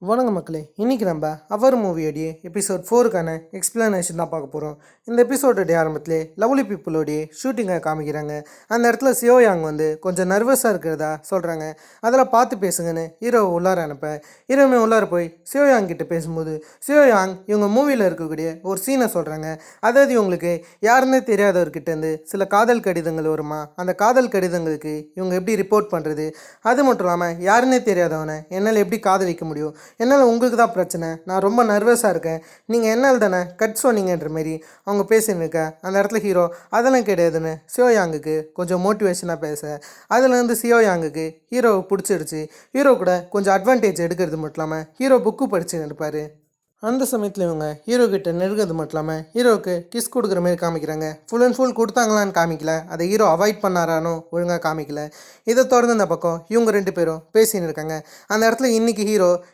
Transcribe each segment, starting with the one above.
வணக்கம் மக்களே, இன்றைக்கி நம்ம அவர் மூவியோடைய எபிசோட் 4க்கான எக்ஸ்பிளனேஷன் தான் பார்க்க போகிறோம். இந்த எபிசோடோடைய ஆரம்பத்திலே லவ்லி பீப்புளோடைய ஷூட்டிங்கை காமிக்கிறாங்க. அந்த இடத்துல சியோ யாங் வந்து கொஞ்சம் நர்வஸாக இருக்கிறதா சொல்கிறாங்க. அதில் பார்த்து பேசுங்கன்னு ஹீரோவை உள்ளார அனுப்ப ஹீரோமே உள்ளார போய் சியோ யாங் கிட்ட பேசும்போது சியோ யாங் இவங்க மூவியில் இருக்கக்கூடிய ஒரு சீனை சொல்கிறாங்க. அதாவது இவங்களுக்கு யாருன்னே தெரியாதவர்கிட்டேருந்து சில காதல் கடிதங்கள் வருமா, அந்த காதல் கடிதங்களுக்கு இவங்க எப்படி ரிப்போர்ட் பண்ணுறது, அது மட்டும் இல்லாமல் யாருன்னே தெரியாதவனை என்னால் எப்படி காதலிக்க முடியும், என்னால் உங்களுக்கு தான் பிரச்சனை, நான் ரொம்ப நர்வஸாக இருக்கேன், நீங்கள் என்னால் தானே கட் சொன்னீங்கன்ற மாரி அவங்க பேசின்னு இருக்க. அந்த இடத்துல ஹீரோ அதெல்லாம் கிடையாதுன்னு சியோ யாங்குக்கு கொஞ்சம் மோட்டிவேஷனாக பேச, அதுலேருந்து சியோ யாங்குக்கு ஹீரோவை பிடிச்சிடுச்சு. ஹீரோ கூட கொஞ்சம் அட்வான்டேஜ் எடுக்கிறது மட்டும் இல்லாமல் ஹீரோ புக்கு படிச்சுன்னு இருப்பார். அந்த சமயத்தில் இவங்க ஹீரோ கிட்ட நெருங்கிறது மட்டும் இல்லாமல் ஹீரோவுக்கு கிஸ் கொடுக்குற மாதிரி காமிக்கிறாங்க. ஃபுல் அண்ட் ஃபுல் கொடுத்தாங்களான்னு காமிக்கல, அதை ஹீரோ அவாய்ட் பண்ணாரானோ ஒழுங்காக காமிக்கல. இதை தொடர்ந்து இந்த பக்கம் இவங்க ரெண்டு பேரும் பேசின்னு இருக்காங்க. அந்த இடத்துல இன்றைக்கி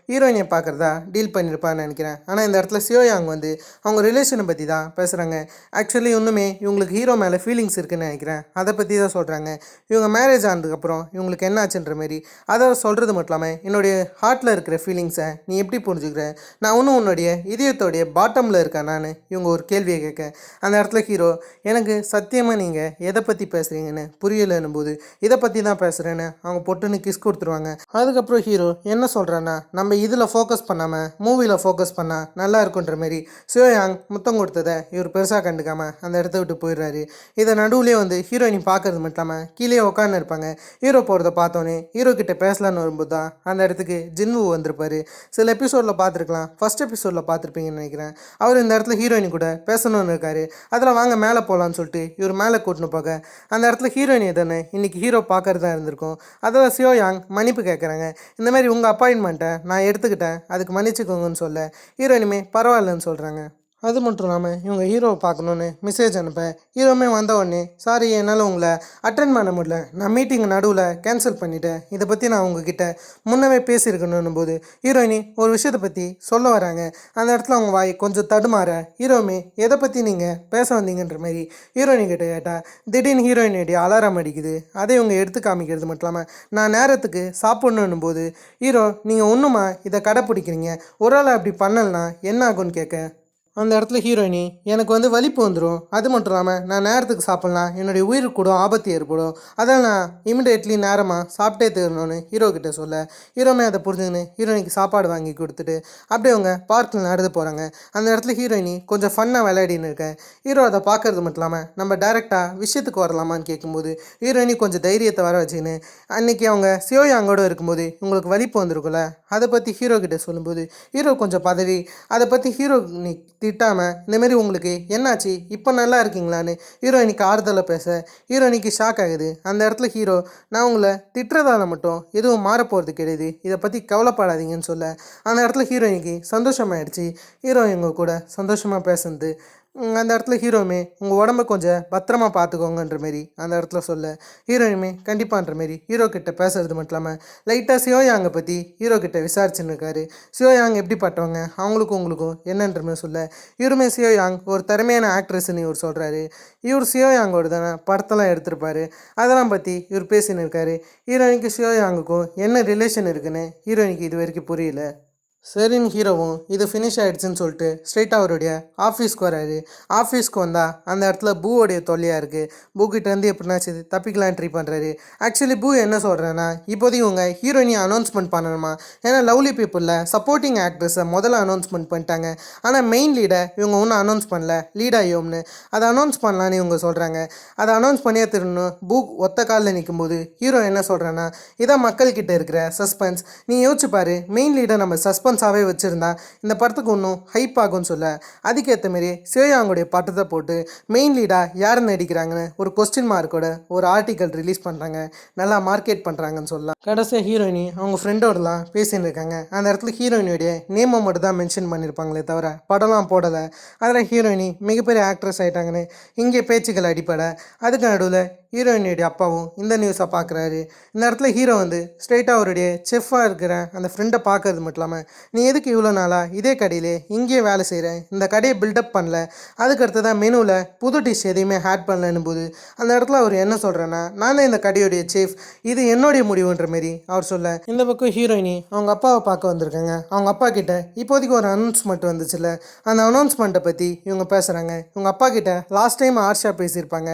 ஹீரோயினை பார்க்குறதா டீல் பண்ணியிருப்பான்னு நினைக்கிறேன். ஆனால் இந்த இடத்துல சியோ யாங் வந்து அவங்க ரிலேஷனை பற்றி தான் பேசுகிறாங்க. ஆக்சுவலி இன்னுமே இவங்களுக்கு ஹீரோ மேலே ஃபீலிங்ஸ் இருக்குதுன்னு நினைக்கிறேன். அதை பற்றி தான் சொல்கிறாங்க. இவங்க மேரேஜ் ஆனதுக்கப்புறம் இவங்களுக்கு என்ன ஆச்சுன்ற மாரி அதை சொல்கிறது மட்டும் இல்லாமல் என்னுடைய ஹார்ட்டில் இருக்கிற ஃபீலிங்ஸை நீ எப்படி புரிஞ்சுக்கிற, நான் இன்னும் உன்னோட இதயத்தோடைய பாட்டமில் இருக்கேன் நான், இவங்க ஒரு கேள்வியை கேட்க. அந்த இடத்துல ஹீரோ எனக்கு சத்தியமாக நீங்கள் எதை பற்றி பேசுகிறீங்கன்னு புரியலைன்னும் போது இதை பற்றி தான் பேசுகிறேன்னு அவங்க பொட்டுன்னு கிஸ் கொடுத்துருவாங்க. அதுக்கப்புறம் ஹீரோ என்ன சொல்கிறான்னா, நம்ம இதில் ஃபோக்கஸ் பண்ணாமல் மூவியில் ஃபோக்கஸ் பண்ணால் நல்லா இருக்குன்ற மாரி சியோ யாங் முத்தம் கொடுத்ததை இவர் பெருசாக கண்டுக்காமல் அந்த இடத்த விட்டு போயிடுறாரு. இதை நடுவுலேயே வந்து ஹீரோயினி பார்க்கறது மட்டும் இல்லாமல் கீழே உட்காந்து இருப்பாங்க. ஹீரோ போகிறத பார்த்தோன்னே ஹீரோ கிட்ட பேசலான்னு வரும்போது தான் அந்த இடத்துக்கு ஜின்வு வந்திருப்பார். சில எபிசோடில் பார்த்துருக்கலாம், ஃபஸ்ட் எபிசோடில் பார்த்துருப்பீங்கன்னு நினைக்கிறேன். அவர் இந்த இடத்துல ஹீரோயினி கூட பேசணும்னு இருக்காரு. அதில் வாங்க மேலே போகலான்னு சொல்லிட்டு இவர் மேலே கூட்டின்னு போக அந்த இடத்துல ஹீரோயினி தானே இன்றைக்கி ஹீரோ பார்க்கறதா இருந்திருக்கும். அதில் சியோ யாங் மன்னிப்பு கேட்குறாங்க. இந்த மாதிரி உங்கள் அப்பாயின்மெண்ட்டை நான் எடுத்துக்கிட்டேன், அதுக்கு மன்னிச்சுக்கோங்கன்னு சொல்ல ஹீரோயினுமே பரவாயில்லன்னு சொல்கிறாங்க. அது மட்டும் இல்லாமல் இவங்க ஹீரோவை பார்க்கணுன்னு மெசேஜ் அனுப்ப ஹீரோமே வந்த உடனே சாரி என்னால் உங்களை அட்டென்ட் பண்ண முடியல, நான் மீட்டிங் நடுவில் கேன்சல் பண்ணிட்டேன், இதை பற்றி நான் உங்ககிட்ட முன்னவே பேசியிருக்கணும் போது ஹீரோயினி ஒரு விஷயத்தை பற்றி சொல்ல வராங்க. அந்த இடத்துல அவங்க வாய் கொஞ்சம் தடுமாற ஹீரோமே எதை பற்றி நீங்கள் பேச வந்தீங்கன்ற மாதிரி ஹீரோயினி கிட்ட கேட்டால் திடீர்னு ஹீரோயினுடைய அலாரம் அடிக்குது. அதை இவங்க எடுத்து காமிக்கிறது மட்டும் இல்லாமல் நான் நேரத்துக்கு சாப்பிட்ணும் போது ஹீரோ நீங்கள் ஒன்றுமா இதை கடைப்பிடிக்கிறீங்க, ஒரு ஆள் அப்படி பண்ணலனா என்ன ஆகும்னு கேட்க அந்த இடத்துல ஹீரோயினி எனக்கு வந்து வலிப்பு வந்துடும், அது மட்டும் இல்லாமல் நான் நேரத்துக்கு சாப்பிட்லாம், என்னுடைய உயிருக்கு கூட ஆபத்து ஏற்படும், அதான் நான் இமிடியேட்லி நேரமாக சாப்பிட்டே தரணும்னு ஹீரோ கிட்டே சொல்ல ஹீரோமே அதை புரிஞ்சுக்கின்னு ஹீரோயினிக்கு சாப்பாடு வாங்கி கொடுத்துட்டு அப்படியே அவங்க பார்க்கில் நடந்து போகிறாங்க. அந்த இடத்துல ஹீரோயினி கொஞ்சம் ஃபன்னாக விளையாடின்னு இருக்கேன். ஹீரோ அதை பார்க்கறது மட்டும் இல்லாமல் நம்ம டேரெக்டாக விஷயத்துக்கு வரலாமான்னு கேட்கும்போது ஹீரோயினி கொஞ்சம் தைரியத்தை வர வச்சுன்னு அன்றைக்கி அவங்க சியோ யாங்கோடு இருக்கும்போது உங்களுக்கு வலிப்பு வந்திருக்குல்ல, அதை பற்றி ஹீரோ கிட்டே சொல்லும்போது ஹீரோ கொஞ்சம் பதவி அதை பற்றி ஹீரோ நீ திட்டாமல் இந்தமாரி உங்களுக்கு என்னாச்சு இப்போ நல்லா இருக்கீங்களான்னு ஹீரோயினிக்கு ஆறுதலை பேச ஹீரோயினிக்கு ஷாக் ஆகுது. அந்த இடத்துல ஹீரோ நான் உங்களை திட்டுறதால மட்டும் எதுவும் மாறப்போகிறது கிடையாது, இதை பற்றி கவலைப்படாதீங்கன்னு சொல்ல அந்த இடத்துல ஹீரோயினிக்கு சந்தோஷமாயிடுச்சு. ஹீரோயிங்க கூட சந்தோஷமாக பேசுனது. அந்த இடத்துல ஹீரோயுமே உங்கள் உடம்பை கொஞ்சம் பத்திரமா பார்த்துக்கோங்கன்ற மாரி அந்த இடத்துல சொல்ல ஹீரோயினுமே கண்டிப்பான்ற மாரி ஹீரோ கிட்ட பேசுறது மட்டும் இல்லாமல் லைட்டாக சியோ யாங்கை பற்றி ஹீரோ கிட்ட விசாரிச்சுன்னு இருக்காரு. சியோ யாங் எப்படிப்பட்டவங்க, அவங்களுக்கும் உங்களுக்கும் என்னன்ற மாதிரி சொல்ல இவருமே சியோ யாங் ஒரு திறமையான ஆக்ட்ரஸ்ன்னு இவர் சொல்கிறாரு. இவர் சியோ யாங்கோட தானே படத்தெல்லாம் எடுத்திருப்பாரு, அதெல்லாம் பற்றி இவர் பேசின்னு இருக்காரு. ஹீரோயினுக்கு சியோ யாங்குக்கும் என்ன ரிலேஷன் இருக்குன்னு ஹீரோயினுக்கு இது வரைக்கும் புரியல. சரின்னு ஹீரோவும் இது ஃபினிஷ் ஆகிடுச்சின்னு சொல்லிட்டு ஸ்ட்ரெயிட்டாக அவருடைய ஆஃபீஸ்க்கு வராரு. ஆஃபீஸ்க்கு வந்தால் அந்த இடத்துல பூவோடைய தொல்லையாக இருக்குது. பூக்கிட்டேருந்து எப்படின்னாச்சு தப்பிக்கலாம் ட்ரை பண்ணுறாரு. ஆக்சுவலி பூ என்ன சொல்கிறேன்னா இப்போதைக்கு இவங்க ஹீரோயினியை அனௌன்ஸ்மெண்ட் பண்ணணுமா, ஏன்னா லவ்லி பீப்புளில் சப்போர்ட்டிங் ஆக்ட்ரஸை முதல்ல அனௌன்ஸ்மெண்ட் பண்ணிட்டாங்க, ஆனால் மெயின் லீடை இவங்க ஒன்றும் அனௌன்ஸ் பண்ணல, லீடாயோம்னு அதை அனௌன்ஸ் பண்ணலான்னு இவங்க சொல்கிறாங்க. அதை அனௌன்ஸ் பண்ணியே திருடணும். பூ ஒத்த காலில் நிற்கும்போது ஹீரோ என்ன சொல்கிறேன்னா இதான் மக்கள்கிட்ட இருக்கிற சஸ்பென்ஸ், நீ யோசிச்சு பாரு, மெயின் லீடை நம்ம சஸ்பென்ஸாகவே வச்சுருந்தா இந்த படத்துக்கு ஒன்றும் ஹைப் ஆகும்னு சொல்ல அதுக்கேற்ற மாரி சியோ யாங்குடைய படத்தை போட்டு மெயின் லீடாக யார் நடிக்கிறாங்கன்னு ஒரு கொஸ்டின் மார்க்கோட ஒரு ஆர்டிக்கல் ரிலீஸ் பண்ணுறாங்க, நல்லா மார்க்கெட் பண்ணுறாங்கன்னு சொல்லலாம். கடைசியாக ஹீரோயினி அவங்க ஃப்ரெண்டோடலாம் பேசின்னு இருக்காங்க. அந்த இடத்துல ஹீரோயினுடைய நேமை மட்டும் தான் மென்ஷன் பண்ணியிருப்பாங்களே தவிர படம்லாம் போடலை. அதில் ஹீரோயினி மிகப்பெரிய ஆக்ட்ரஸ் ஆகிட்டாங்கன்னு இங்கே பேச்சுக்கள் அடிப்படை. அதுக்கு நடுவில் ஹீரோயினுடைய அப்பாவும் இந்த நியூஸை பார்க்குறாரு. இந்த இடத்துல ஹீரோ வந்து ஸ்ட்ரெயிட்டாக அவருடைய செஃப்பாக இருக்கிற அந்த ஃப்ரெண்டை பார்க்கறது மட்டும் இல்லாமல், நீ எதுக்கு இவ்வளோ நாளாக இதே கடையிலே இங்கேயே வேலை செய்கிறேன், இந்த கடையை பில்டப் பண்ணல, அதுக்கடுத்து தான் மெனுவில் புது டிஷ் எதையுமே ஆட் பண்ணலன்னும் போது அந்த இடத்துல அவர் என்ன சொல்கிறேன்னா, நான் தான் இந்த கடையுடைய செஃப், இது என்னுடைய முடிவுன்ற மாரி அவர் சொல்ல, இந்த பக்கம் ஹீரோயினி அவங்க அப்பாவை பார்க்க வந்திருக்காங்க. அவங்க அப்பா கிட்ட இப்போதைக்கு ஒரு அனௌன்ஸ்மெண்ட் வந்துச்சுல்ல, அந்த அனௌன்ஸ்மெண்ட்டை பற்றி இவங்க பேசுகிறாங்க. இவங்க அப்பா கிட்ட லாஸ்ட் டைம் ஆர்ஷா பேசியிருப்பாங்க,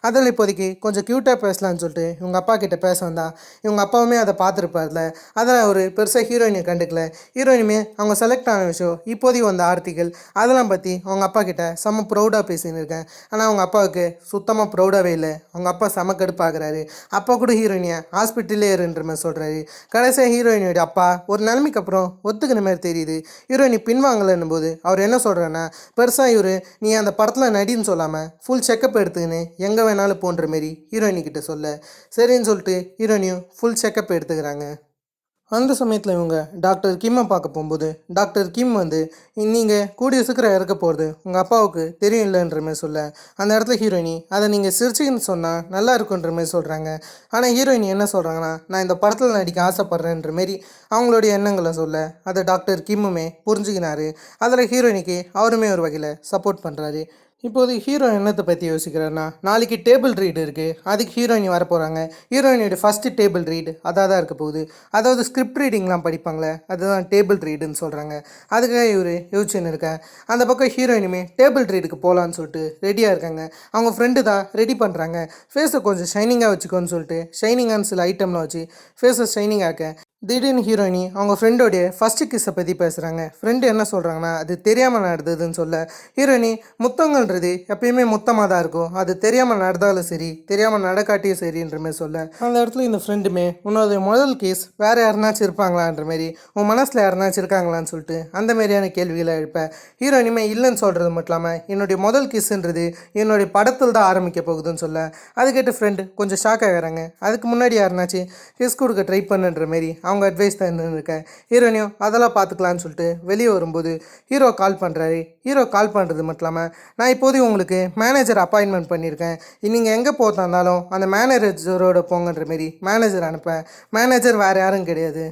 அதில் இப்போதைக்கு கொஞ்சம் க்யூட்டாக பேசலான்னு சொல்லிட்டு இவங்க அப்பா கிட்ட பேச வந்தா இவங்க அப்பாவுமே அதை பார்த்துருப்பார்ல, அதில் அவர் பெருசாக ஹீரோயினை கண்டுக்கல. ஹீரோயினுமே அவங்க செலக்ட் ஆன விஷயம் இப்போதைக்கு வந்த ஆர்டிக்கல் அதெல்லாம் பற்றி அவங்க அப்பா கிட்ட செம்ம ப்ரௌடாக பேசின்னு இருக்கேன். ஆனால் அவங்க அப்பாவுக்கு சுத்தமாக ப்ரௌடாகவே இல்லை. அவங்க அப்பா செம கடுப்பாகிறாரு. அப்பா கூட ஹீரோயினியை ஹாஸ்பிட்டலே இருன்ற மாதிரி சொல்கிறாரு. கடைசியாக ஹீரோயினியோட அப்பா ஒரு நிலைமைக்கு அப்புறம் ஒத்துக்கிற மாதிரி தெரியுது. ஹீரோயினி பின்வாங்கலன்னும் போது அவர் என்ன சொல்கிறேன்னா, பெருசாக இவர் நீ அந்த படத்தில் நடின்னு சொல்லாமல் ஃபுல் செக்கப் எடுத்துக்கின்னு எங்கே வேணாலும் போன்ற மாரி ஹீரோயினிக்கிட்ட சொல்ல, சரின்னு சொல்லிட்டு ஹீரோயினியும் ஃபுல் செக்கப் எடுத்துக்கிறாங்க. அந்த சமயத்தில் இவங்க டாக்டர் கிம்மை பார்க்க போகும்போது டாக்டர் கிம் வந்து, நீங்கள் கூடிய சீக்கிரம் இறக்க போகிறது உங்கள் அப்பாவுக்கு தெரியும் இல்லைன்ற மாதிரி சொல்ல, அந்த இடத்துல ஹீரோயினி அதை நீங்கள் சிரிச்சின்னு சொன்னால் நல்லா இருக்குன்ற மாதிரி சொல்கிறாங்க. ஆனால் ஹீரோயினி என்ன சொல்கிறாங்கன்னா, நான் இந்த படத்தில் நடிக்க ஆசைப்பட்றேன்ற மாரி அவங்களுடைய எண்ணங்களை சொல்ல, அதை டாக்டர் கிம்முமே புரிஞ்சுக்கினாரு. அதில் ஹீரோயினிக்கு அவருமே ஒரு வகையில் சப்போர்ட் பண்ணுறாரு. இப்போது ஹீரோ என்னத்தை பற்றி யோசிக்கிறாருன்னா, நாளைக்கு டேபிள் ரீடு இருக்குது, அதுக்கு ஹீரோயினி வரப்போகிறாங்க. ஹீரோயினோட ஃபஸ்ட்டு டேபிள் ரீடு அதாக தான் இருக்க போகுது. அதாவது ஸ்கிரிப்ட் ரீடிங்லாம் படிப்பாங்களே, அதுதான் டேபிள் ரீடுன்னு சொல்கிறாங்க. அதுக்காக இவர் யோசிச்சுன்னு இருக்கேன். அந்த பக்கம் ஹீரோயினுமே டேபிள் ரீடுக்கு போகலான்னு சொல்லிட்டு ரெடியாக இருக்காங்க. அவங்க ஃப்ரெண்டு தான் ரெடி பண்ணுறாங்க. ஃபேஸை கொஞ்சம் ஷைனிங்காக வச்சுக்கோன்னு சொல்லிட்டு ஷைனிங்கான சில ஐட்டம்லாம் வச்சு ஃபேஸை ஷைனிங் ஆக்க, திடீர்னு ஹீரோயினி அவங்க ஃப்ரெண்டோடைய ஃபஸ்ட்டு கிஸ்ஸை பற்றி பேசுகிறாங்க. ஃப்ரெண்டு என்ன சொல்கிறாங்கன்னா, அது தெரியாமல் நடந்ததுன்னு சொல்ல, ஹீரோயினி முத்தங்கள்ன்றது எப்பயுமே முத்தமாக தான் இருக்கும், அது தெரியாமல் நடந்தாலும் சரி தெரியாமல் நடக்காட்டியும் சரின்ற மாதிரி சொல்ல, அந்த இடத்துல இந்த ஃப்ரெண்டுமே உன்னோட முதல் கேஸ் வேறு யாருனாச்சும் இருப்பாங்களான்ற மாரி, உன் மனசில் யாருனாச்சும் இருக்காங்களான்னு சொல்லிட்டு அந்த மாதிரியான கேள்விகளை எழுப்பேன். ஹீரோயினிமே இல்லைன்னு சொல்கிறது மட்டும் இல்லாமல், என்னுடைய முதல் கிஸ்ன்றது என்னுடைய படத்தில் தான் ஆரம்பிக்க போகுதுன்னு சொல்ல, அது கேட்டு ஃப்ரெண்டு கொஞ்சம் ஷாக் ஆகிறாங்க. அதுக்கு முன்னாடி யாருனாச்சும் கிஸ் கொடுக்க ட்ரை பண்ணுன்ற மாரி அவங்க அட்வைஸ் தான் இருக்கேன். ஹீரோயினியும் அதெல்லாம் பார்த்துக்கலான்னு சொல்லிட்டு வெளியே வரும்போது ஹீரோ கால் பண்ணுறாரு. ஹீரோ கால் பண்ணுறது மட்டும் இல்லாமல், நான் இப்போதைக்கு உங்களுக்கு மேனேஜர் அப்பாயின்மெண்ட் பண்ணியிருக்கேன், நீங்கள் எங்கே போகிறதாஇருந்தாலும் அந்த மேனேஜரோட போங்கன்ற மாரி மேனேஜர் அனுப்பேன். மேனேஜர் வேறு யாரும் கிடையாது,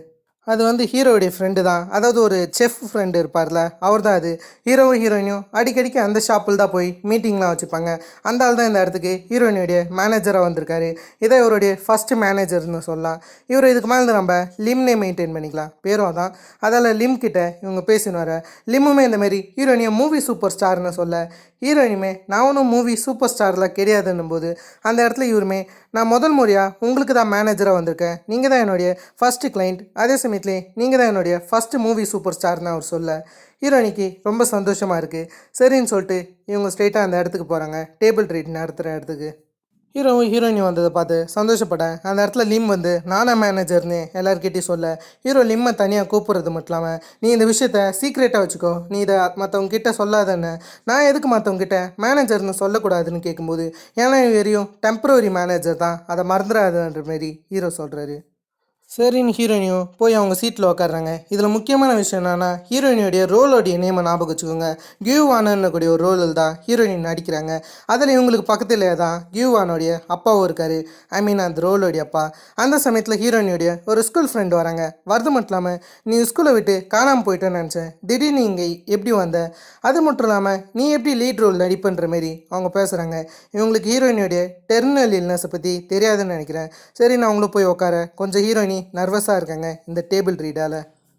அது வந்து ஹீரோடைய ஃப்ரெண்டு தான். அதாவது ஒரு செஃப் ஃப்ரெண்டு இருப்பார்ல, அவர் தான் அது. ஹீரோவும் ஹீரோயினும் அடிக்கடிக்கு அந்த ஷாப்பில் தான் போய் மீட்டிங்லாம் வச்சுப்பாங்க. அந்த ஆள் தான் இந்த இடத்துக்கு ஹீரோயினுடைய மேனேஜராக வந்திருக்காரு. இதை இவருடைய ஃபஸ்ட்டு மேனேஜர்னு சொல்லலாம். இவர் இதுக்கு மேலே நம்ம லிம்னே மெயின்டைன் பண்ணிக்கலாம், பேரும் தான். அதால் லிம் கிட்ட இவங்க பேசின்னு வர, லிம்முமே இந்தமாரி ஹீரோயினியை மூவி சூப்பர் ஸ்டார்னு சொல்ல, ஹீரோயினுமே நான் ஒன்றும் மூவி சூப்பர் ஸ்டார்லாம் கிடையாதுன்னும் போது அந்த இடத்துல இவருமே, நான் முதல் முறையாக உங்களுக்கு தான் மேனேஜராக வந்திருக்கேன், நீங்கள் தான் என்னுடைய ஃபஸ்ட்டு கிளைண்ட், அதே சமயத்துலேயே நீங்கள் தான் என்னுடைய ஃபஸ்ட்டு மூவி சூப்பர் ஸ்டார்னு அவர் சொல்ல, ஹீரோயினிக்கு ரொம்ப சந்தோஷமாக இருக்குது. சரின்னு சொல்லிட்டு இவங்க ஸ்ட்ரெயிட்டாக அந்த இடத்துக்கு போகிறாங்க, டேபிள் ரீட் நடத்துகிற இடத்துக்கு. ஹீரோவும் ஹீரோயினும் வந்ததை பார்த்து சந்தோஷப்பட்டேன். அந்த இடத்துல லிம் வந்து நானா மேனேஜர்னு எல்லாருக்கிட்டையும் சொல்ல, ஹீரோ லிம்மை தனியாக கூப்பிட்றது மட்டும் இல்லாமல், நீ இந்த விஷயத்த சீக்ரெட்டாக வச்சுக்கோ, நீ இதை மற்றவங்க கிட்ட சொல்லாதன்னு. நான் எதுக்கு மற்றவங்க கிட்ட மேனேஜர்னு சொல்லக்கூடாதுன்னு கேட்கும்போது, ஏன்னா வெறியும் டெம்பரரி மேனேஜர் தான், அதை மறந்துடாதுன்ற மாரி ஹீரோ சொல்கிறாரு. சரின்னு ஹீரோயினியும் போய் அவங்க சீட்டில் உட்காடுறாங்க. இதில் முக்கியமான விஷயம் என்னன்னா, ஹீரோயினுடைய ரோலோடைய நேமை ஞாபகம் வச்சுக்கோங்க. கியூவானன்னு கூடிய ஒரு ரோலில் தான் ஹீரோயின் நடிக்கிறாங்க. அதில் இவங்களுக்கு பக்கத்துலேயே தான் கியூவானோடைய அப்பாவும் இருக்கார், ஐ மீன் அந்த ரோலோடைய அப்பா. அந்த சமயத்தில் ஹீரோயினுடைய ஒரு ஸ்கூல் ஃப்ரெண்டு வராங்க. வரது மட்டும் இல்லாமல், நீ ஸ்கூலை விட்டு காணாமல் போயிட்டேன்னு நினச்சேன், திடீர்னு இங்கே எப்படி வந்த, அது மட்டும் இல்லாமல் நீ எப்படி லீட் ரோல் நடிப்புன்ற மாரி அவங்க பேசுகிறாங்க. இவங்களுக்கு ஹீரோயினுடைய டெர்மினல் இல்னஸை பற்றி தெரியாதுன்னு நினைக்கிறேன். சரி, நான் அவங்களும் போய் உட்கார, கொஞ்சம் ஹீரோயினி நர்வஸாக இருக்காங்க இந்த டேபிள் ரீடால்.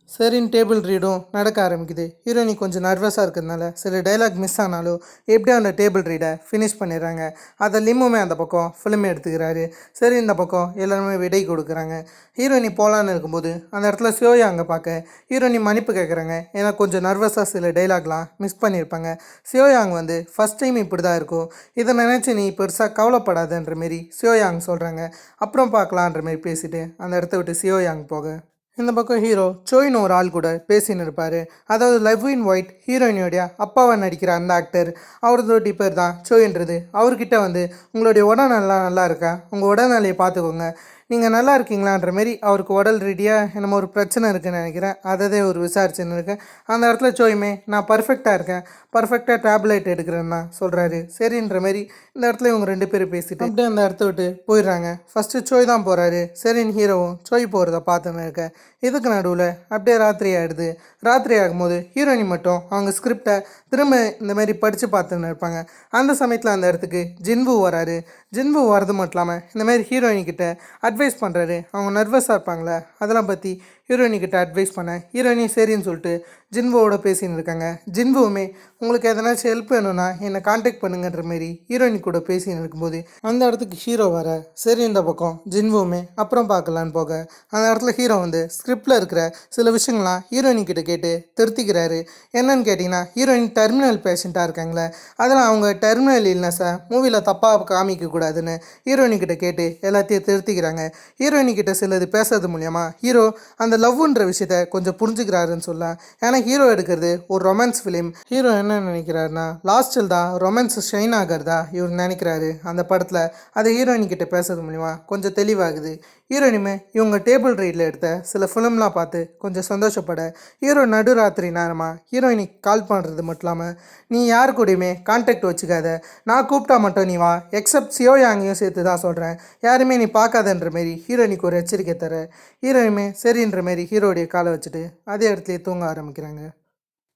சரின்னு டேபிள் ரீடும் நடக்க ஆரம்பிக்குது. ஹீரோயினி கொஞ்சம் நர்வஸாக இருக்கிறதுனால சில டைலாக் மிஸ் ஆனாலும் எப்படியோ அந்த டேபிள் ரீடை ஃபினிஷ் பண்ணிடுறாங்க. அதை லிம்முமே அந்த பக்கம் ஃபிலிம் எடுத்துக்கிறாரு. சரி, இந்த பக்கம் எல்லாருமே விடை கொடுக்குறாங்க. ஹீரோயினி போகலான்னு இருக்கும்போது அந்த இடத்துல சியோயா அங்கே பார்க்க ஹீரோயினி மன்னிப்பு கேட்குறாங்க. ஏன்னா கொஞ்சம் நர்வஸாக சில டைலாக்லாம் மிஸ் பண்ணியிருப்பாங்க. சியோயாங் வந்து ஃபஸ்ட் டைம் இப்படி தான் இருக்கும், இதை நினச்சி நீ பெருசாக கவலைப்படாதன்ற மாரி சியோயாங் சொல்கிறாங்க. அப்புறம் பார்க்கலான்ற மாரி பேசிட்டு அந்த இடத்த விட்டு சியோயாங் போக, இந்த பக்கம் ஹீரோ சோயின்னு ஒரு ஆள் கூட பேசின்னு இருப்பார். அதாவது லவ்வின் ஒயிட் ஹீரோயினுடைய அப்பாவை நடிக்கிற அந்த ஆக்டர், அவரதோடைய பேர் தான் சோயின்றது. அவர்கிட்ட வந்து உங்களுடைய உடல்நலம் நல்லா இருக்கா, உங்கள் உடல்நிலையை பார்த்துக்கோங்க, நீங்கள் நல்லா இருக்கீங்களான்ற மாரி அவருக்கு உடல் ரீதியாக என்னமோ ஒரு பிரச்சனை இருக்குன்னு நினைக்கிறேன். அதை ஒரு விசாரிச்சுன்னு இருக்கேன். அந்த இடத்துல சோயுமே நான் பர்ஃபெக்டாக இருக்கேன், பர்ஃபெக்டாக டேப்லெட் எடுக்கிறேன்னு தான் சொல்கிறாரு. சரின்ற மாரி இந்த இடத்துல இவங்க 2 பேரும் பேசிட்டு அப்படியே அந்த இடத்த விட்டு போயிடுறாங்க. ஃபஸ்ட்டு சோய் தான் போகிறாரு. சரின்னு ஹீரோவும் சோய் போகிறத பார்த்துன்னு இருக்க. இதுக்கு நடுவில் அப்படியே ராத்திரி ஆகிடுது. ராத்திரி ஆகும்போது ஹீரோயினி மட்டும் அவங்க ஸ்கிரிப்டை திரும்ப இந்த மாதிரி படித்து பார்த்துன்னு இருப்பாங்க. அந்த சமயத்தில் அந்த இடத்துக்கு ஜின்வு வராரு. ஜின்வு வரது மட்டும் இல்லாமல் இந்த மாதிரி ஹீரோயினிக்கிட்ட அட்வைஸ் பண்ணுறாரு. அவங்க நர்வஸாக இருப்பாங்களே அதெல்லாம் பற்றி ஹீரோயினிக்கிட்ட அட்வைஸ் பண்ண ஹீரோயினி சரின்னு சொல்லிட்டு ஜின்வுவோட பேசின்னு இருக்காங்க. ஜின்வுவுமே உங்களுக்கு எதனாச்சும் ஹெல்ப் வேணும்னா என்னை காண்டாக்ட் பண்ணுங்கன்ற மாரி ஹீரோயினி கூட பேசின்னு இருக்கும்போது அந்த இடத்துக்கு ஹீரோ வர. சரி இந்த பக்கம் ஜின்வுவுமே அப்புறம் பார்க்கலான்னு போக அந்த இடத்துல ஹீரோ வந்து ஸ்கிரிப்டில் இருக்கிற சில விஷயங்கள்லாம் ஹீரோயினிக்கிட்ட கேட்டு திருத்திக்கிறாரு. என்னன்னு கேட்டிங்கன்னா ஹீரோயின் டெர்மினல் பேஷண்ட்டாக இருக்காங்களே அதெல்லாம் அவங்க டெர்மினல் இல்னஸை மூவியில் தப்பாக காமிக்கக்கூடாதுன்னு ஹீரோயினிக்கிட்ட கேட்டு எல்லாத்தையும் திருத்திக்கிறாங்க. ஹீரோயினிக்கிட்ட சிலது பேசுறது மூலியமா ஹீரோ அந்த லவ்ன்ற விஷயத்த கொஞ்சம் புரிஞ்சுக்கிறாருன்னு சொல்லலாம். ஏன்னா ஹீரோ எடுக்கிறது ஒரு ரொமான்ஸ் ஃபிலிம். ஹீரோ என்ன நினைக்கிறாருன்னா லாஸ்ட்டில் தான் ரொமான்ஸ் ஷைன் ஆகிறதா இவர் நினைக்கிறாரு அந்த படத்தில். அது ஹீரோயின்கிட்ட பேசுறது மூலிமா கொஞ்சம் தெளிவாகுது. ஹீரோயினுமே இவங்க டேபிள் ரைடில் எடுத்த சில ஃபிலிம்லாம் பார்த்து கொஞ்சம் சந்தோஷப்பட ஹீரோ நடுராத்திரி நேரமாக ஹீரோயினுக்கு கால் பண்ணுறது மட்டும் இல்லாமல் நீ யார் கூடயுமே கான்டாக்ட் வச்சுக்காத, நான் கூப்பிட்டா மட்டும் நீ வா, எக்ஸப்ட் சியோயாங்கையும் சேர்த்து தான் சொல்கிறேன், யாருமே நீ பார்க்காதன்ற மாரி ஹீரோயினுக்கு ஒரு எச்சரிக்கை தர. ஹீரோயினுமே சரின்ற மாரி ஹீரோடைய காலை வச்சுட்டு அதே இடத்துலையே தூங்க ஆரம்பிக்கிறாங்க.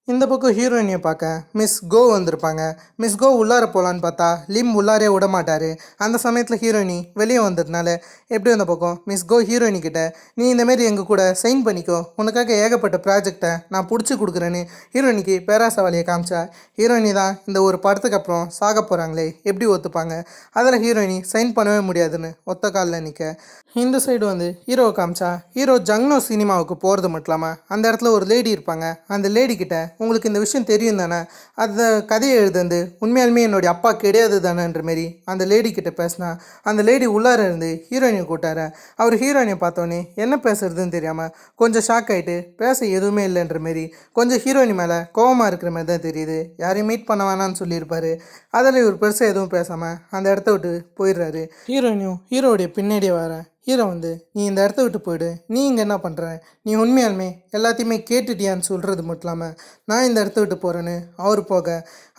இந்த பக்கம் ஹீரோயினியை பார்க்க மிஸ் கோ வந்திருப்பாங்க. மிஸ் கோ உள்ளார போகலான்னு பார்த்தா லிம் உள்ளாரே விட மாட்டார். அந்த சமயத்தில் ஹீரோயினி வெளியே வந்ததுனால எப்படி அந்த பக்கம் மிஸ் கோ ஹீரோயினிக்கிட்ட நீ இந்தமாரி எங்கள் கூட சைன் பண்ணிக்கோ, உனக்காக ஏகப்பட்ட ப்ராஜெக்டை நான் பிடிச்சி கொடுக்குறேன்னு ஹீரோயினிக்கு பேராசவாலியை காமிச்சா. ஹீரோயினி தான் இந்த ஒரு படத்துக்கு அப்புறம் சாக போகிறாங்களே எப்படி ஒத்துப்பாங்க, அதில் ஹீரோயினி சைன் பண்ணவே முடியாதுன்னு ஒத்த காலில் நிற்க. இந்த சைடு வந்து ஹீரோவை காமிச்சா ஹீரோ ஜங்னோ சினிமாவுக்கு போகிறது மட்டும் இல்லாமல் அந்த இடத்துல ஒரு லேடி இருப்பாங்க. அந்த லேடிக்கிட்ட உங்களுக்கு இந்த விஷயம் தெரியும் தானே, அந்த கதையை எழுதுந்து உண்மையாலுமே என்னுடைய அப்பா கிடையாது தானேன்ற மாரி அந்த லேடிக்கிட்ட பேசினா அந்த லேடி உள்ளார இருந்து ஹீரோயினை கூட்டார. அவர் ஹீரோயினை பார்த்தோன்னே என்ன பேசுறதுன்னு தெரியாமல் கொஞ்சம் ஷாக் ஆகிட்டு பேச எதுவுமே இல்லைன்ற மாரி கொஞ்சம் ஹீரோயினி மேலே கோவமாக இருக்கிற மாதிரி தான் தெரியுது. யாரையும் மீட் பண்ண வேணான்னு சொல்லியிருப்பாரு. அதில் இவர் பெருசாக எதுவும் பேசாமல் அந்த இடத்த விட்டு போயிடுறாரு. ஹீரோயினும் ஹீரோடைய பின்னாடியே வர. ஹீரோ வந்து நீ இந்த இடத்த விட்டு போயிடு, நீ இங்கே என்ன பண்ணுற, நீ உண்மையாலுமே எல்லாத்தையுமே கேட்டுட்டியான்னு சொல்கிறது மட்டும் இல்லாமல் நான் இந்த இடத்த விட்டு போகிறேன்னு அவர் போக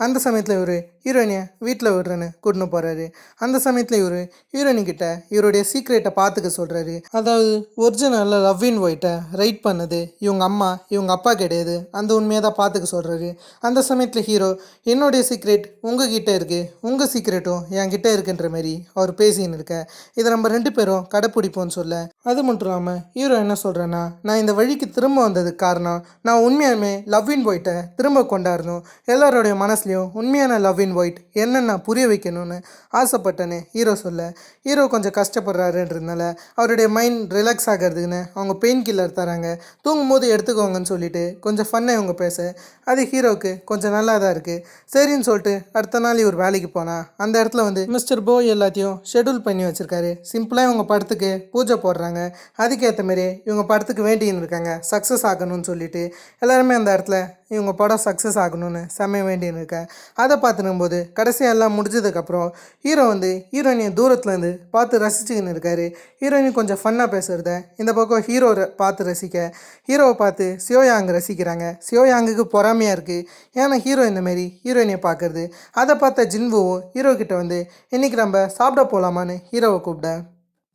அந்த சமயத்தில் இவர் ஹீரோயினியை வீட்டில் விடுறேன்னு கூட்டின்னு போகிறாரு. அந்த சமயத்தில் இவர் ஹீரோயின்கிட்ட இவருடைய சீக்ரெட்டை பார்த்துக்க சொல்கிறாரு. அதாவது ஒரிஜினலில் லவ் இன் ஒயிட்டை ரைட் பண்ணது இவங்க அம்மா இவங்க அப்பா கிடையாது, அந்த உண்மையை தான் பார்த்துக்க சொல்கிறாரு. அந்த சமயத்தில் ஹீரோ என்னுடைய சீக்ரெட் உங்ககிட்ட இருக்குது, உங்கள் சீக்ரெட்டும் என்கிட்ட இருக்குன்ற மாரி அவர் பேசின்னு இருக்க. இதை நம்ம 2 பேரும் கடைப்பிடிப்போம்னு சொல்ல. அது மட்டும் இல்லாமல் ஹீரோ என்ன சொல்கிறேன்னா நான் இந்த வழிக்கு திரும்ப வந்ததுக்கு காரணம் நான் உண்மையாலுமே லவ் இன் ஒயிட்டை திரும்ப கொண்டாடணும், எல்லாரோடைய மனசுலையும் உண்மையான லவ் இன் ஒயிட் என்னன்னு நான் புரிய வைக்கணும்னு ஆசைப்பட்டேன்னு ஹீரோ சொல்ல. ஹீரோ கொஞ்சம் கஷ்டப்படுறாருன்றதுனால அவருடைய மைண்ட் ரிலாக்ஸ் ஆகிறதுக்குன்னு அவங்க பெயின் கில்லர் தராங்க, தூங்கும்போது எடுத்துக்கோங்கன்னு சொல்லிட்டு கொஞ்சம் ஃபன்னை இவங்க பேச அது ஹீரோவுக்கு கொஞ்சம் நல்லா தான் இருக்குது. சரின்னு சொல்லிட்டு அடுத்த நாள் இவர் வேலைக்கு போனால் அந்த இடத்துல வந்து மிஸ்டர் போ எல்லாத்தையும் ஷெடியூல் பண்ணி வச்சுருக்காரு. சிம்பிளாக இவங்க படத்துக்கு பூஜை போடுறாங்க. அதுக்கேற்ற மாரி இவங்க படத்துக்கு வேண்டின்னு இருக்காங்க சக்ஸஸ் ஆகணும்னு சொல்லிட்டு. எல்லாருமே அந்த இடத்துல இவங்க படம் சக்ஸஸ் ஆகணும்னு செம்மையை வேண்டின்னு இருக்கேன். அதை பார்த்துனும்போது கடைசியாக எல்லாம் முடிஞ்சதுக்கப்புறம் ஹீரோ வந்து ஹீரோயினியை தூரத்துலேருந்து பார்த்து ரசிச்சுக்கின்னு இருக்காரு. ஹீரோயினி கொஞ்சம் ஃபன்னாக பேசுகிறத இந்த பக்கம் ஹீரோ பார்த்து ரசிக்க, ஹீரோவை பார்த்து சியோயாங் ரசிக்கிறாங்க. சியோயாங்குக்கு பொறாமையாக இருக்குது, ஏன்னா ஹீரோ இந்தமாரி ஹீரோயினியை பார்க்குறது. அதை பார்த்த ஜின்வுவும் ஹீரோ கிட்ட வந்து இன்றைக்கி நம்ம சாப்பிட போகலாமான்னு ஹீரோவை கூப்பிட்டேன்.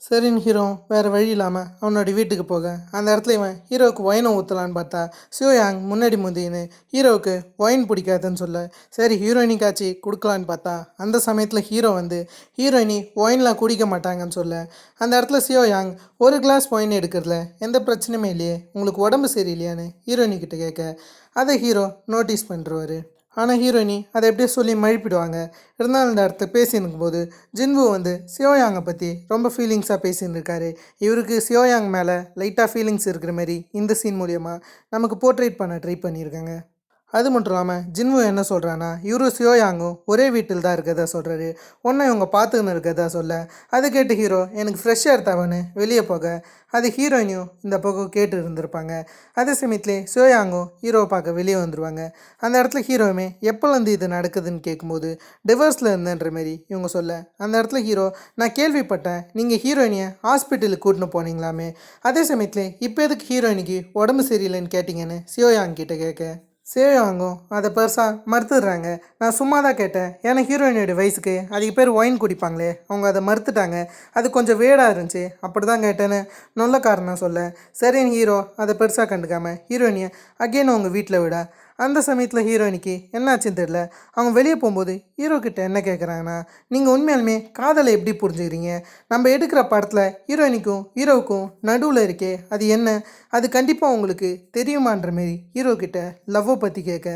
சரின்னு ஹீரோ வேறு வழி இல்லாமல் அவனோட வீட்டுக்கு போக அந்த இடத்துல இவன் ஹீரோவுக்கு ஒயினை ஊற்றலான்னு பார்த்தா சியோயாங் முன்னாடி முந்தின்னு ஹீரோவுக்கு ஒயின் பிடிக்காதுன்னு சொல்ல. சரி ஹீரோயினிக்காச்சு கொடுக்கலான்னு பார்த்தா அந்த சமயத்தில் ஹீரோ வந்து ஹீரோயினி ஒயின்லாம் குடிக்க மாட்டாங்கன்னு சொல்ல. அந்த இடத்துல சியோயாங் ஒரு கிளாஸ் ஒயின் எடுக்கிறதுல எந்த பிரச்சனையுமே இல்லையே, உங்களுக்கு உடம்பு சரியில்லையான்னு ஹீரோயினிக்கிட்ட கேட்க அதை ஹீரோ நோட்டீஸ் பண்ணுறாரு. ஆனால் ஹீரோயினி அதை எப்படியே சொல்லி மழுப்பிடுவாங்க. இருந்தாலும் இந்த இடத்துல பேசின்னு போது ஜின்வு வந்து சியோயாங்கை பற்றி ரொம்ப ஃபீலிங்ஸாக பேசின்னு இருக்காரு. இவருக்கு சியோயாங் மேலே லைட்டாக ஃபீலிங்ஸ் இருக்கிற மாதிரி இந்த சீன் மூலியமாக நமக்கு போர்ட்ரேட் பண்ண ட்ரை பண்ணியிருக்காங்க. அது மட்டும் இல்லாமல் ஜின்வு என்ன சொல்கிறான்னா இவரும் சியோயாங்கும் ஒரே வீட்டில் தான் இருக்கிறதா சொல்கிறாரு. ஒன்றை இவங்க பார்த்துக்கின்னு இருக்கிறதா சொல்ல, அதை கேட்டு ஹீரோ எனக்கு ஃப்ரெஷ் ஏர் தவன்னு வெளியே போக அது ஹீரோயினையும் இந்த பக்கம் கேட்டு இருந்திருப்பாங்க. அதே சமயத்துலேயே சியோயாங்கும் ஹீரோவை பார்க்க வெளியே வந்துடுவாங்க. அந்த இடத்துல ஹீரோவுமே எப்போலேருந்து இது நடக்குதுன்னு கேட்கும்போது டிவர்ஸில் இருந்தேன்ற மாரி இவங்க சொல்ல, அந்த இடத்துல ஹீரோ நான் கேள்விப்பட்டேன் நீங்கள் ஹீரோயினியை ஹாஸ்பிட்டலுக்கு கூட்டின்னு போனீங்களாமே, அதே சமயத்தில் இப்போ எதுக்கு ஹீரோயினிக்கு உடம்பு சரியில்லைன்னு கேட்டிங்கன்னு சியோயாங் கிட்ட கேட்க சேவாங்கும் அதை பெருசாக மறுத்துடுறாங்க. நான் சும்மா தான் கேட்டேன், ஏன்னா ஹீரோயினோட வயசுக்கு அதுக்கு பேர் ஒயின் குடிப்பாங்களே அவங்க அதை மறுத்துட்டாங்க, அது கொஞ்சம் வேடாக இருந்துச்சு அப்படி தான் கேட்டேன்னு நல்ல காரணம் சொல்ல, சரின்னு ஹீரோ அதை பெருசாக கண்டுக்காமல் ஹீரோயினியை அகெயின் அவங்க வீட்டில் விட அந்த சமயத்தில் ஹீரோயினிக்கு என்னாச்சுன்னு தெரில. அவங்க வெளியே போகும்போது ஹீரோ கிட்ட என்ன கேட்குறாங்கன்னா, நீங்கள் உண்மையாலுமே காதலை எப்படி புரிஞ்சுக்கிறீங்க, நம்ம எடுக்கிற படத்தில் ஹீரோயினிக்கும் ஹீரோவுக்கும் நடுவில் இருக்கே அது என்ன, அது கண்டிப்பாக உங்களுக்கு தெரியுமான்ற மாரி ஹீரோ கிட்ட லவ்வை பற்றி கேட்க,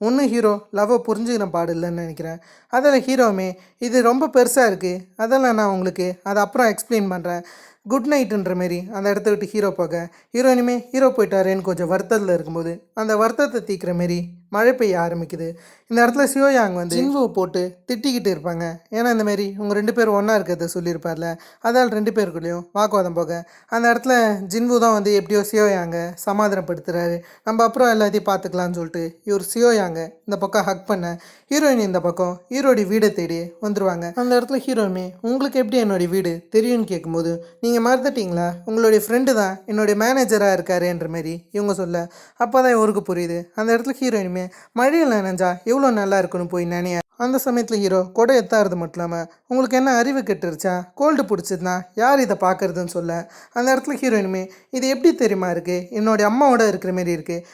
ஒன்றும் ஹீரோ லவ்வை புரிஞ்சுக்கிற பாடு இல்லைன்னு நினைக்கிறேன். அதில் ஹீரோவுமே இது ரொம்ப பெருசாக இருக்குது, அதெல்லாம் நான் உங்களுக்கு அதை அப்புறம் எக்ஸ்பிளைன் பண்ணுறேன், குட் நைட்டுன்ற மாரி அந்த இடத்த விட்டு ஹீரோ போக, ஹீரோயினுமே ஹீரோ போயிட்டாரேன்னு கொஞ்சம் வருத்தத்தில் இருக்கும்போது அந்த வருத்தத்தை தீக்கிற மாரி மழை பெய்ய ஆரம்பிக்குது. இந்த இடத்துல சியோயாங் வந்து ஜின்வுவை போட்டு திட்டிக்கிட்டு இருப்பாங்க. ஏன்னா இந்த மாரி உங்கள் 2 பேரும் ஒன்றா இருக்கிறத சொல்லியிருப்பார்ல, அதால் 2 பேருக்குள்ளேயும் வாக்குவாதம் போக அந்த இடத்துல ஜின்வு தான் வந்து எப்படியோ சியோயாங்கை சமாதானப்படுத்துகிறாரு. நம்ம அப்புறம் எல்லாத்தையும் பார்த்துக்கலான்னு சொல்லிட்டு இவர் சியோயாங்கை இந்த பக்கம் ஹக் பண்ண, ஹீரோயின் இந்த பக்கம் ஹீரோடைய வீடை தேடி வந்துடுவாங்க. அந்த இடத்துல ஹீரோயுமே உங்களுக்கு எப்படி என்னுடைய வீடு தெரியும்னு கேட்கும்போது, நீங்கள் மறந்துட்டீங்களா, உங்களுடைய ஃப்ரெண்டு தான் என்னுடைய மேனேஜராக இருக்காருன்ற மாரி இவங்க சொல்ல, அப்போ தான் இவருக்கு புரியுது. அந்த இடத்துல ஹீரோயினுமே மழையில் நனைஞ்சா எவ்வளோ நல்லா இருக்குன்னு போய் நினைய, அந்த சமயத்தில் ஹீரோ கொடை எத்தாறது மட்டும் இல்லாமல் உங்களுக்கு என்ன அறிவு கெட்டுருச்சா, கோல்டு பிடிச்சதுன்னா யார் இதை பார்க்குறதுன்னு சொல்ல, அந்த இடத்துல ஹீரோயினுமே இது எப்படி தெரியுமா இருக்குது, என்னுடைய அம்மாவோட இருக்கிற மாரி இருக்குது,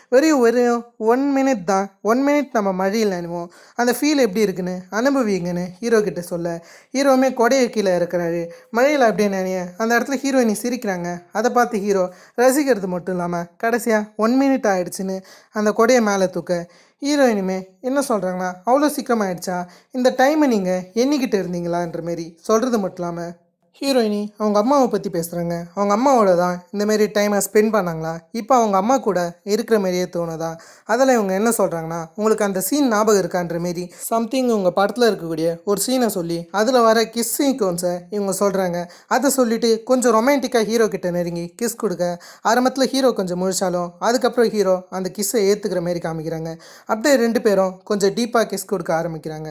வெறும் 1 மினிட் தான், 1 மினிட் நம்ம மழையில் நினைவோம், அந்த ஃபீல் எப்படி இருக்குன்னு அனுபவிங்கன்னு ஹீரோ கிட்ட சொல்ல, ஹீரோவுமே கொடையை கீழே இருக்கிறாரு மழையில் அப்படியே நினைய, அந்த இடத்துல ஹீரோயினி சிரிக்கிறாங்க. அதை பார்த்து ஹீரோ ரசிக்கிறது மட்டும் இல்லாமல் கடைசியாக 1 மினிட் ஆகிடுச்சின்னு அந்த கொடையை மேலே தூக்க, ஹீரோயினுமே என்ன சொல்கிறாங்கன்னா அவ்வளோ சீக்கிரமாகிடுச்சா, இந்த டைமை நீங்கள் எண்ணிக்கிட்டு இருந்தீங்களான்ற மாரி சொல்கிறது மட்டும் இல்லாமல் ஹீரோயினி அவங்க அம்மாவை பற்றி பேசுகிறாங்க. அவங்க அம்மாவோட தான் இந்தமாரி டைமை ஸ்பெண்ட் பண்ணாங்களா, இப்போ அவங்க அம்மா கூட இருக்கிற மாரியே தோணுதா, அதில் இவங்க என்ன சொல்கிறாங்கன்னா உங்களுக்கு அந்த சீன் ஞாபகம் இருக்கான்ற மாரி சம்திங் உங்கள் படத்தில் இருக்கக்கூடிய ஒரு சீனை சொல்லி அதில் வர கிஸ் சீக்வன்ஸை இவங்க சொல்கிறாங்க. அதை சொல்லிவிட்டு கொஞ்சம் ரொமான்டிக்காக ஹீரோ கிட்ட நெருங்கி கிஸ் கொடுக்க, ஆரம்பத்தில் ஹீரோ கொஞ்சம் முழிச்சாலும் அதுக்கப்புறம் ஹீரோ அந்த கிஸ்ஸை ஏற்றுக்கிற மாரி காமிக்கிறாங்க. அப்படியே 2 பேரும் கொஞ்சம் டீப்பாக கிஸ் கொடுக்க ஆரம்பிக்கிறாங்க.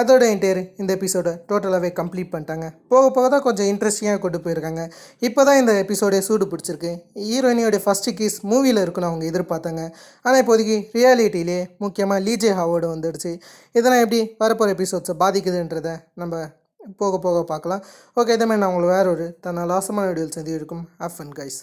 அதோட இந்த எபிசோடை டோட்டலாகவே கம்ப்ளீட் பண்ணிட்டாங்க. போக போக தான் கொஞ்சம் இன்ட்ரெஸ்டிங்காக கொண்டு போயிருக்காங்க. இப்போ தான் இந்த எபிசோடே சூடு பிடிச்சிருக்கு. ஹீரோயினியோடைய ஃபஸ்ட்டு கிஸ் மூவியில் இருக்குன்னு அவங்க எதிர்பார்த்தாங்க. ஆனால் இப்போதைக்கு ரியாலிட்டியிலே முக்கியமாக லீஜே ஹாவோடு வந்துடுச்சு. இதெல்லாம் எப்படி வரப்போகிற எபிசோட்ஸை பாதிக்குதுன்றதை நம்ம போக போக பார்க்கலாம். ஓகே, இதே மாதிரி நான் உங்களுக்கு வேற ஒரு லாசமான வீடியோவில் செஞ்சு இருக்கும். Have fun guys.